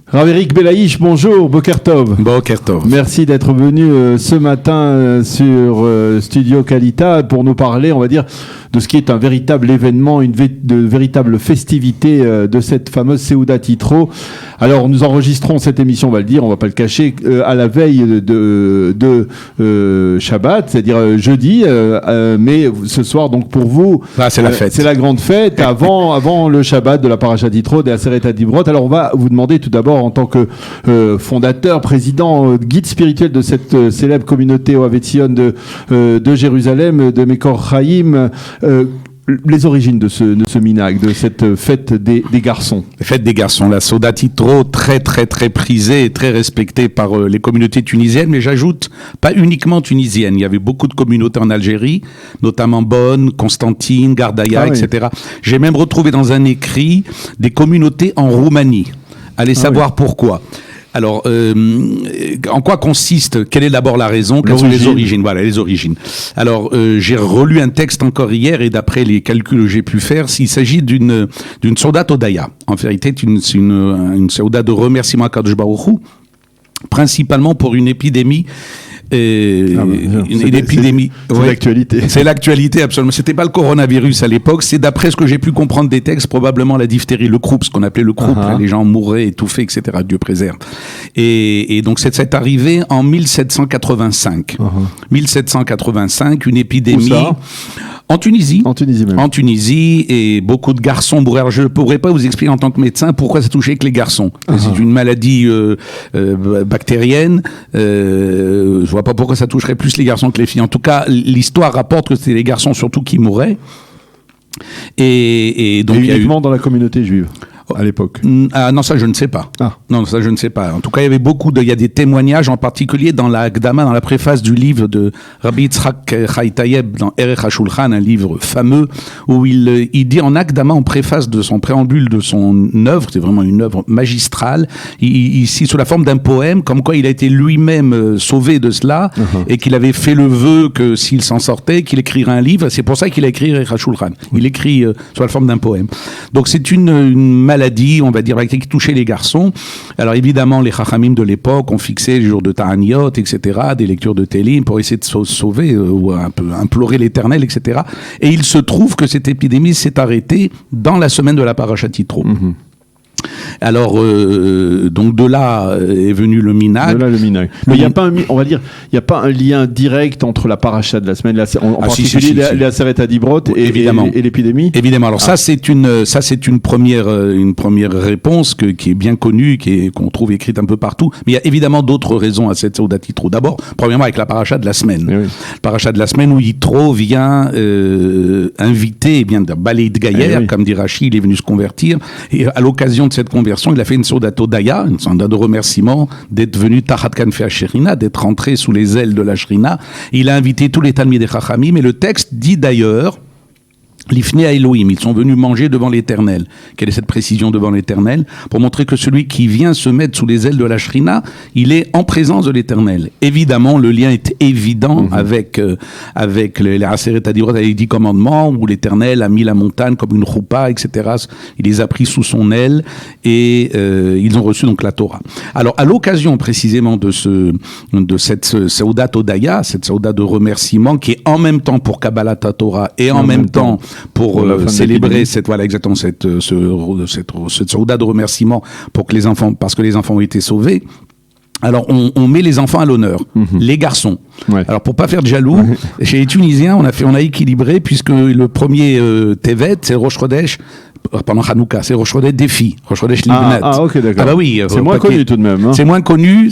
Rav Eric Belaïch, bonjour, Boker Tov. Boker Tov. Merci d'être venu ce matin sur Studio Kalita pour nous parler, on va dire, de ce qui est un véritable événement, de véritable festivité de cette fameuse Seudat Yitro. Alors, nous enregistrons cette émission, on va le dire, on va pas le cacher, à la veille de Shabbat, c'est-à-dire jeudi, mais ce soir, donc pour vous, c'est la fête. C'est la grande fête avant le Shabbat de la Parashat Yitro, des Aseret Adibrot. Alors, on va vous demander tout d'abord, en tant que fondateur, président, guide spirituel de cette célèbre communauté Ohavet Tzion de Jérusalem, de Mekor Chaim, les origines de ce minhag, de cette fête des garçons. La fête des garçons, la Seudat Yitro, très très très prisée et très respectée par les communautés tunisiennes, mais j'ajoute, pas uniquement tunisiennes, il y avait beaucoup de communautés en Algérie, notamment Bonn, Constantine, Gardaïa, etc. J'ai même retrouvé dans un écrit des communautés en Roumanie. Allez savoir pourquoi. Alors, en quoi consiste? Quelle est d'abord la raison? Quelles sont les origines? Voilà, les origines. Alors, j'ai relu un texte encore hier et d'après les calculs que j'ai pu faire, il s'agit d'une Seudat Odaya. En vérité, c'est une Seudat de remerciement à Kadosh Baruch Hu, principalement pour une épidémie. Une épidémie. C'est l'actualité. C'est l'actualité, absolument. C'était pas le coronavirus à l'époque. C'est d'après ce que j'ai pu comprendre des textes, probablement la diphtérie, le croup, ce qu'on appelait le croup. Les gens mouraient, étouffés, etc. Dieu préserve. Et donc c'est arrivé en 1785. 1785, une épidémie. Où ça ? En Tunisie. En Tunisie même. En Tunisie, et beaucoup de garçons mouraient. Alors, je ne pourrais pas vous expliquer en tant que médecin pourquoi ça touchait que les garçons. C'est une maladie bactérienne. Je vois pas pourquoi ça toucherait plus les garçons que les filles. En tout cas, l'histoire rapporte que c'était les garçons surtout qui mouraient. Et donc uniquement dans la communauté juive à l'époque. Ah non, ça je ne sais pas. Non, ça je ne sais pas. En tout cas, il y avait il y a des témoignages, en particulier dans la Hakdama, dans la préface du livre de Rabbi Yitzhak Chai Tayeb dans Erech HaShulchan, un livre fameux, où il dit en Hakdama, en préface de son préambule de son œuvre, c'est vraiment une œuvre magistrale, ici sous la forme d'un poème, comme quoi il a été lui-même sauvé de cela, et qu'il avait fait le vœu que s'il s'en sortait, qu'il écrirait un livre. C'est pour ça qu'il a écrit Erech HaShulchan. Il écrit sous la forme d'un poème. Donc c'est une maladie, on va dire, qui touchait les garçons. Alors évidemment, les chachamim de l'époque ont fixé les jours de Ta'aniot, etc., des lectures de Télim pour essayer de sauver ou un peu implorer l'Éternel, etc. Et il se trouve que cette épidémie s'est arrêtée dans la semaine de la Parashat Yitro. Alors, donc de là est venu le minhag. Mais il n'y a pas on va dire, il n'y a pas un lien direct entre la paracha de la semaine, en particulier les Aseret Adibrot et l'épidémie. Évidemment. Alors ça c'est une première réponse qui est bien connue, qu'on trouve écrite un peu partout. Mais il y a évidemment d'autres raisons à cette Seudat Yitro. D'abord, premièrement avec la paracha de la semaine. Oui. Paracha de la semaine où Yitro vient inviter, bien Balei de Gaïer, comme dit Rashi, il est venu se convertir, et à l'occasion de cette conversion, il a fait une Seudat Odaya, une Seudat de remerciement d'être venu Tachat Kanfei HaShrina, d'être rentré sous les ailes de la Shrina. Il a invité tous les Talmidei Chachamim, et le texte dit d'ailleurs Lifnei Elohim, ils sont venus manger devant l'Éternel. Quelle est cette précision devant l'Éternel? Pour montrer que celui qui vient se mettre sous les ailes de la Shrina, il est en présence de l'Éternel. Évidemment, le lien est évident avec les Aseret Adibrot, les 10 commandements, où l'Éternel a mis la montagne comme une choupa, etc. Il les a pris sous son aile et ils ont reçu donc la Torah. Alors, à l'occasion précisément de cette Seudat Odaya, cette Seudat de remerciement, qui est en même temps pour Kabbalat Torah et en même temps pour célébrer cette Seudat de remerciement parce que les enfants ont été sauvés. Alors, on met les enfants à l'honneur, les garçons. Ouais. Alors, pour pas faire de jaloux, chez les Tunisiens, on a équilibré, puisque le premier Tevet, c'est Rosh Chodesh, pendant Hanouka, c'est Rosh Chodesh des filles, Rosh Chodesh Libnat. Ok, d'accord. Ah bah oui. C'est moins connu tout de même. C'est moins connu,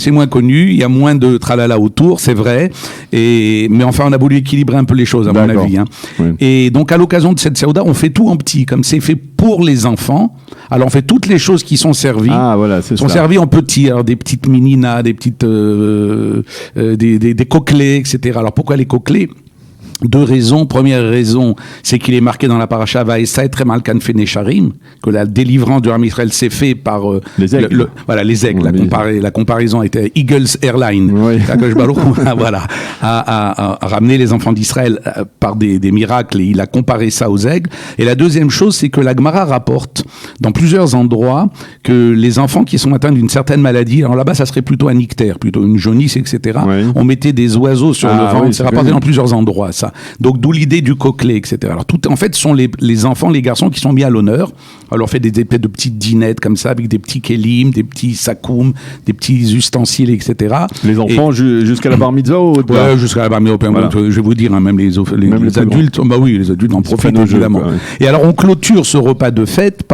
il y a moins de tralala autour, c'est vrai. Mais enfin, on a voulu équilibrer un peu les choses, à mon avis. Oui. Et donc, à l'occasion de cette Seudat, on fait tout en petit, comme c'est fait pour les enfants. Alors, on fait toutes les choses qui sont servies. Sont servies en petit. Alors, des petites mininas, des petites, des coquelets, etc. Alors, pourquoi les coquelets? Deux raisons. Première raison, c'est qu'il est marqué dans la paracha Vaïsa et Tremal Kanfe Nesharim, que la délivrance du Ham Israël s'est fait par les aigles. Les aigles. La comparaison était Eagles Airline. Oui. Voilà, a ramené les enfants d'Israël par des miracles et il a comparé ça aux aigles. Et la deuxième chose, c'est que la Gemara rapporte dans plusieurs endroits que les enfants qui sont atteints d'une certaine maladie, alors là-bas ça serait plutôt un ictère, plutôt une jaunisse, etc. Oui. On mettait des oiseaux sur le ventre, c'est rapporté dans plusieurs endroits ça. Donc d'où l'idée du coquelet, etc. Alors tout, en fait, ce sont les enfants, les garçons qui sont mis à l'honneur. On leur fait des épées de petites dinettes comme ça, avec des petits kélim, des petits sakoum, des petits ustensiles, etc. Les enfants jusqu'à la bar mitzvah ou ouais, jusqu'à la bar mitzvah. Voilà. Je vais vous dire, même les adultes, bah oui, les adultes en profitent évidemment. Jeu, et alors on clôture ce repas de fête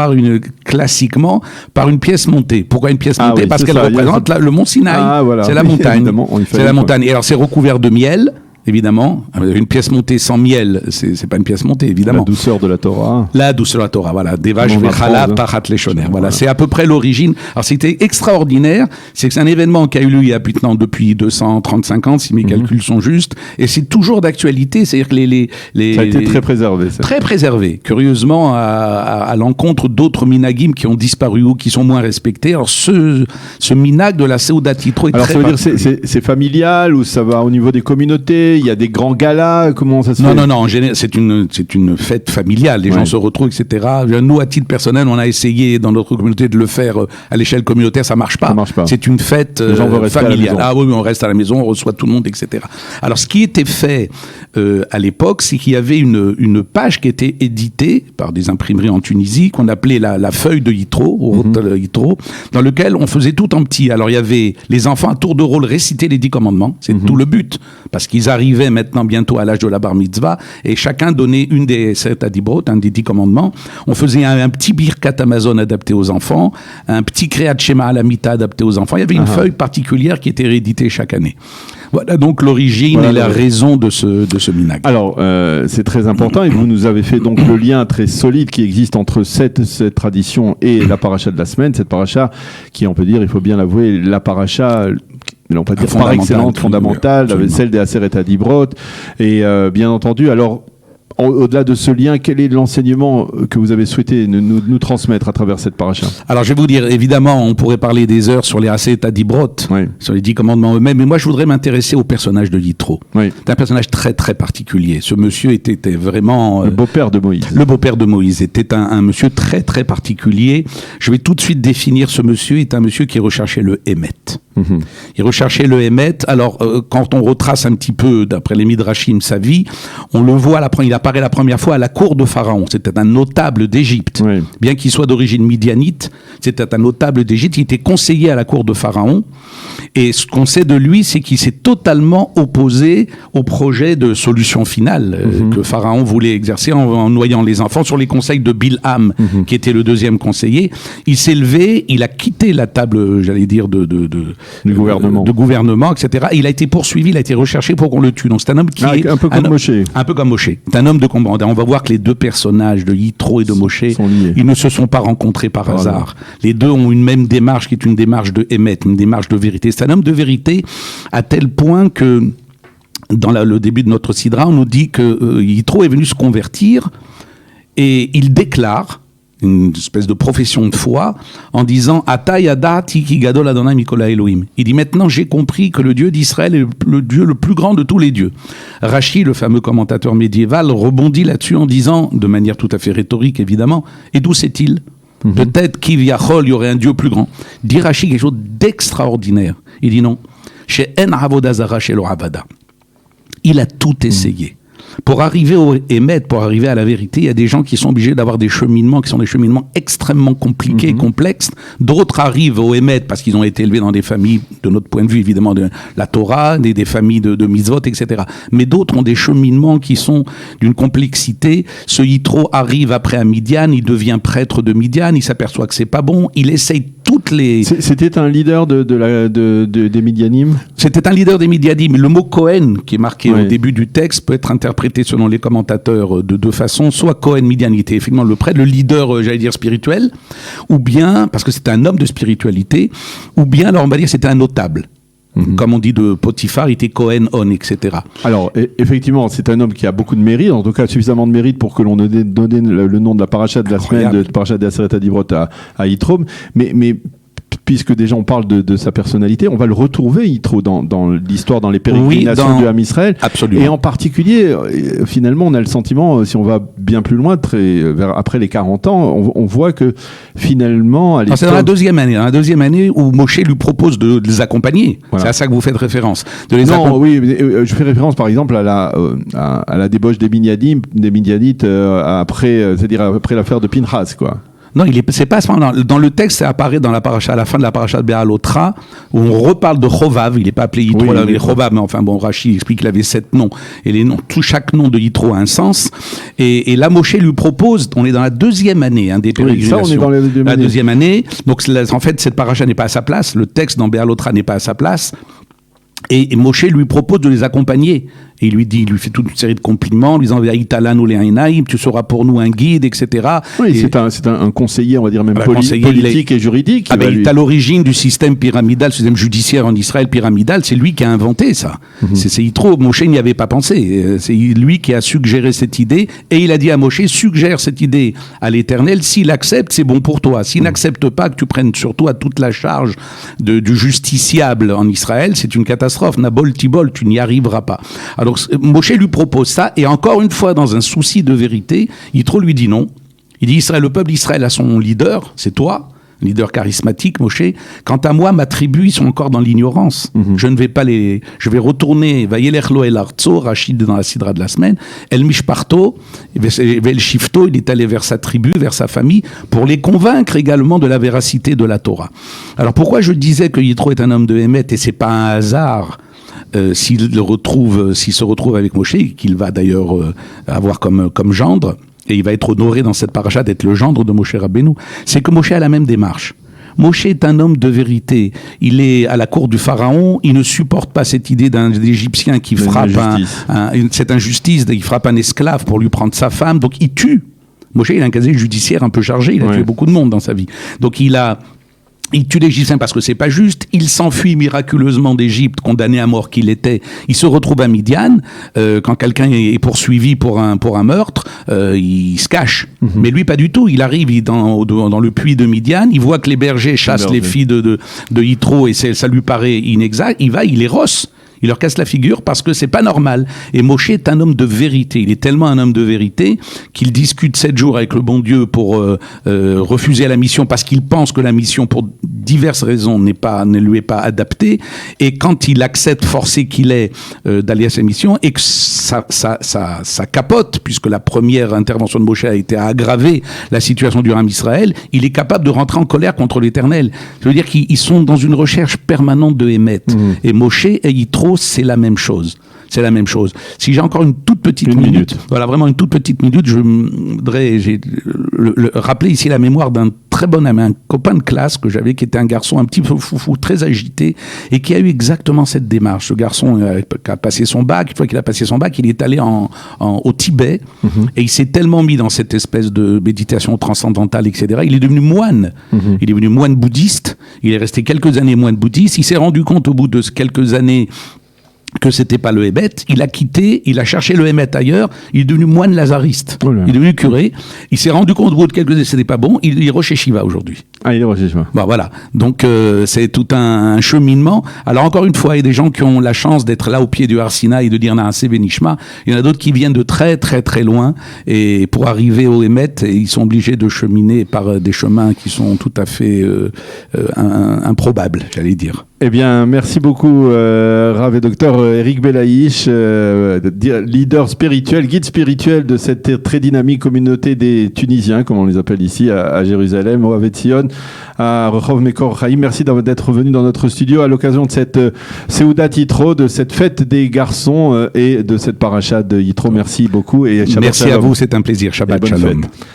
classiquement par une pièce montée. Pourquoi une pièce montée? Parce qu'elle représente le mont Sinaï. Voilà. C'est la montagne. C'est la montagne. Et alors c'est recouvert de miel. Évidemment, une pièce montée sans miel, c'est pas une pièce montée, évidemment. La douceur de la Torah. La douceur de la Torah, voilà. Devash vechala tachat leshoner. Voilà, c'est à peu près l'origine. Alors, c'était extraordinaire. C'est que c'est un événement qui a eu lieu il y a maintenant depuis 235 ans, si mes calculs sont justes. Et c'est toujours d'actualité. C'est-à-dire que ça a été très préservé. Ça. Très préservé. Curieusement, à l'encontre d'autres minagim qui ont disparu ou qui sont moins respectés. Alors, ce minag de la Seudat Yitro est très particulier. Alors, ça veut dire c'est familial ou ça va au niveau des communautés? Il y a des grands galas, comment ça se fait? Non, en général, c'est une fête familiale, les gens se retrouvent, etc. Nous, à titre personnel, on a essayé dans notre communauté de le faire à l'échelle communautaire, ça marche pas. C'est une fête familiale. Ah oui, mais on reste à la maison, on reçoit tout le monde, etc. Alors, ce qui était fait à l'époque, c'est qu'il y avait une page qui était éditée par des imprimeries en Tunisie, qu'on appelait la feuille de Yitro, Yitro, dans lequel on faisait tout en petit. Alors, il y avait les enfants à tour de rôle réciter les 10 commandements, c'est tout le but, parce qu'ils arrivaient maintenant bientôt à l'âge de la bar mitzvah et chacun donnait une des 7 adibrot, un des 10 commandements. On faisait un petit birkat Amazon adapté aux enfants, un petit Kriyat Shema Alamita adapté aux enfants. Il y avait une feuille particulière qui était rééditée chaque année. Voilà donc l'origine et la raison de ce minag. Alors, c'est très important et vous nous avez fait donc le lien très solide qui existe entre cette tradition et la paracha de la semaine, cette paracha qui, on peut dire, il faut bien l'avouer, la paracha... on peut dire par excellence fondamentale, celle des Aseret Adibrot. Et bien entendu, alors, au-delà de ce lien, quel est l'enseignement que vous avez souhaité nous transmettre à travers cette paracha? Alors, je vais vous dire, évidemment, on pourrait parler des heures sur les Aseret Adibrot, sur les 10 commandements eux-mêmes, mais moi, je voudrais m'intéresser au personnage de Yitro. C'est un personnage très, très particulier. Ce monsieur était vraiment... le beau-père de Moïse. Le beau-père de Moïse était un monsieur très, très particulier. Je vais tout de suite définir ce monsieur. C'est un monsieur qui recherchait le Hémet. Il recherchait le Hémet. Alors, quand on retrace un petit peu, d'après les Midrashim, sa vie, on le voit, il apparaît la première fois à la cour de Pharaon. C'était un notable d'Égypte. Bien qu'il soit d'origine midianite, c'était un notable d'Égypte. Il était conseiller à la cour de Pharaon. Et ce qu'on sait de lui, c'est qu'il s'est totalement opposé au projet de solution finale que Pharaon voulait exercer en noyant les enfants sur les conseils de Bilham, qui était le deuxième conseiller. Il s'est levé, il a quitté la table, j'allais dire, du gouvernement, etc. Et il a été poursuivi, il a été recherché pour qu'on le tue. Donc c'est un homme qui est... Un peu comme Moshe. Un peu comme Moshe. C'est un homme de combat. On va voir que les deux personnages de Yitro et de Moshe, ils ne se sont pas rencontrés par hasard. Les deux ont une même démarche qui est une démarche de Hémet, une démarche de vérité. C'est un homme de vérité à tel point que dans le début de notre Sidra, on nous dit que Yitro est venu se convertir et il déclare une espèce de profession de foi en disant Ata yadati ki gadol Adonai mikol Elohim. Il dit maintenant j'ai compris que le Dieu d'Israël est le Dieu le plus grand de tous les dieux. Rashi, le fameux commentateur médiéval, rebondit là-dessus en disant, de manière tout à fait rhétorique évidemment, et d'où c'est-il? Peut-être qu'Ivyachol, il y aurait un Dieu plus grand. Dit Rashi quelque chose d'extraordinaire. Il dit non. Chez En Avoda Zara chez Avada. Il a tout essayé. Pour arriver au Hémet, pour arriver à la vérité, il y a des gens qui sont obligés d'avoir des cheminements qui sont des cheminements extrêmement compliqués et complexes. D'autres arrivent au Hémet parce qu'ils ont été élevés dans des familles, de notre point de vue évidemment, de la Torah, des familles de mitzvot, etc. Mais d'autres ont des cheminements qui sont d'une complexité. Ce Yitro arrive après à Midian, il devient prêtre de Midian, il s'aperçoit que c'est pas bon, il essaye toutes les... C'était un leader des Midianim? C'était un leader des Midianim. Le mot Cohen, qui est marqué au début du texte, peut être interprété selon les commentateurs de deux façons, soit Cohen Midianité, effectivement le prêtre, le leader, j'allais dire spirituel, ou bien, parce que c'était un homme de spiritualité, ou bien, alors on va dire c'était un notable. Comme on dit de Potiphar, il était Cohen, On, etc. Alors, effectivement, c'est un homme qui a beaucoup de mérite, en tout cas suffisamment de mérite pour que l'on donne le nom de la paracha de la semaine, de paracha d'Aseret Adibrot à Yitro. Mais puisque déjà on parle de sa personnalité, on va le retrouver, Yitro, dans l'histoire, dans les pérégrinations du Ham Israël. Absolument. Et en particulier, finalement, on a le sentiment, si on va bien plus loin, après les 40 ans, on voit que finalement... C'est dans la deuxième année où Moshe lui propose de les accompagner. Voilà. C'est à ça que vous faites référence. Oui, je fais référence par exemple à la débauche des Midianites c'est-à-dire après l'affaire de Pinchas, quoi. Non, c'est pas à ce moment-là. Dans le texte, ça apparaît dans la paracha, à la fin de la paracha de Béalotra, où on reparle de Chovav. Il n'est pas appelé Yitro, il est Chovav, mais enfin bon, Rashi explique qu'il avait 7 noms. Et les noms, chaque nom de Yitro a un sens. Et là, Moshe lui propose, on est dans la deuxième année des pérégrinations. Ça, on est dans la deuxième année. Donc, en fait, cette paracha n'est pas à sa place. Le texte dans Béalotra n'est pas à sa place. Et Moshe lui propose de les accompagner. Et il lui fait toute une série de compliments, lui disant tu seras pour nous un guide, etc. Oui, c'est un conseiller, on va dire même politique et juridique. Il est à l'origine du système pyramidal, système judiciaire en Israël pyramidal. C'est lui qui a inventé ça. C'est Yitro. Moshe n'y avait pas pensé. C'est lui qui a suggéré cette idée. Et il a dit à Moshe, suggère cette idée à l'Éternel. S'il accepte, c'est bon pour toi. S'il n'accepte pas, que tu prennes sur toi toute la charge du justiciable en Israël, c'est une catastrophe. Nabol Tibol, tu n'y arriveras pas. Alors, Moshe lui propose ça, et encore une fois, dans un souci de vérité, Yitro lui dit non. Il dit, le peuple d'Israël a son leader, c'est toi, leader charismatique, Moshe. Quant à moi, ma tribu, ils sont encore dans l'ignorance. Je ne vais pas je vais retourner, Vayelechlo el Arzo, Rachid dans la Sidra de la semaine, El Mishparto, El Shifto, il est allé vers sa tribu, vers sa famille, pour les convaincre également de la véracité de la Torah. Alors pourquoi je disais que Yitro est un homme de Hémet, et c'est pas un hasard s'il se retrouve avec Moshe, qu'il va d'ailleurs avoir comme gendre, et il va être honoré dans cette paracha d'être le gendre de Moshe Rabbeinu, c'est que Moshe a la même démarche. Moshe est un homme de vérité. Il est à la cour du pharaon, il ne supporte pas cette idée d'un Égyptien qui frappe cette injustice, il frappe un esclave pour lui prendre sa femme, donc il tue. Moshe, il a un casier judiciaire un peu chargé, il a tué beaucoup de monde dans sa vie. Donc il tue l'Égyptien parce que c'est pas juste. Il s'enfuit miraculeusement d'Égypte, condamné à mort qu'il était. Il se retrouve à Midian. Quand quelqu'un est poursuivi pour un meurtre, il se cache. Mais lui, pas du tout. Il arrive dans le puits de Midian. Il voit que les bergers chassent les filles de Yitro et ça lui paraît inexact. Il les rosse. Il leur casse la figure parce que c'est pas normal. Et Moshe est un homme de vérité. Il est tellement un homme de vérité qu'il discute 7 jours avec le bon Dieu pour refuser la mission parce qu'il pense que la mission, pour diverses raisons, ne lui est pas adaptée. Et quand il accepte, forcé qu'il est, d'aller à sa mission, et que ça capote, puisque la première intervention de Moshe a été à aggraver la situation du Ham Israël, il est capable de rentrer en colère contre l'Éternel. Ça veut dire qu'ils sont dans une recherche permanente de Hémet. Et Moshe et Yitro, c'est la même chose. C'est la même chose. Si j'ai encore une toute petite minute, voilà, vraiment une toute petite minute, je voudrais rappeler ici la mémoire d'un très bon ami, un copain de classe que j'avais, qui était un garçon un petit peu foufou, très agité, et qui a eu exactement cette démarche. Ce garçon a passé son bac. Une fois qu'il a passé son bac, il est allé au Tibet, et il s'est tellement mis dans cette espèce de méditation transcendantale, etc. Il est devenu moine. Il est devenu moine bouddhiste. Il est resté quelques années moine bouddhiste. Il s'est rendu compte au bout de quelques années que c'était pas le Hémet, il a quitté, il a cherché le Hémet ailleurs, il est devenu moine lazariste, il est devenu curé, il s'est rendu compte au bout de quelques années que c'était pas bon, il est Rosh Yeshiva aujourd'hui. Ah, il est Rosh Yeshiva. Bon, voilà, donc c'est tout un cheminement. Alors encore une fois, il y a des gens qui ont la chance d'être là au pied du Har Sinaï et de dire Naaseh Benishma, il y en a d'autres qui viennent de très très très loin, et pour arriver au Hémet, ils sont obligés de cheminer par des chemins qui sont tout à fait improbables, j'allais dire. Eh bien, merci beaucoup, Rav et Docteur Eric Belaïch, leader spirituel, guide spirituel de cette très dynamique communauté des Tunisiens, comme on les appelle ici, à Jérusalem, au Havet Zion, à Rehov Mekor Chaim. Merci d'être venu dans notre studio à l'occasion de cette Seudat Yitro, de cette fête des garçons et de cette paracha de Yitro. Merci beaucoup. Et merci à vous, c'est un plaisir. Shabbat Shalom. Fête.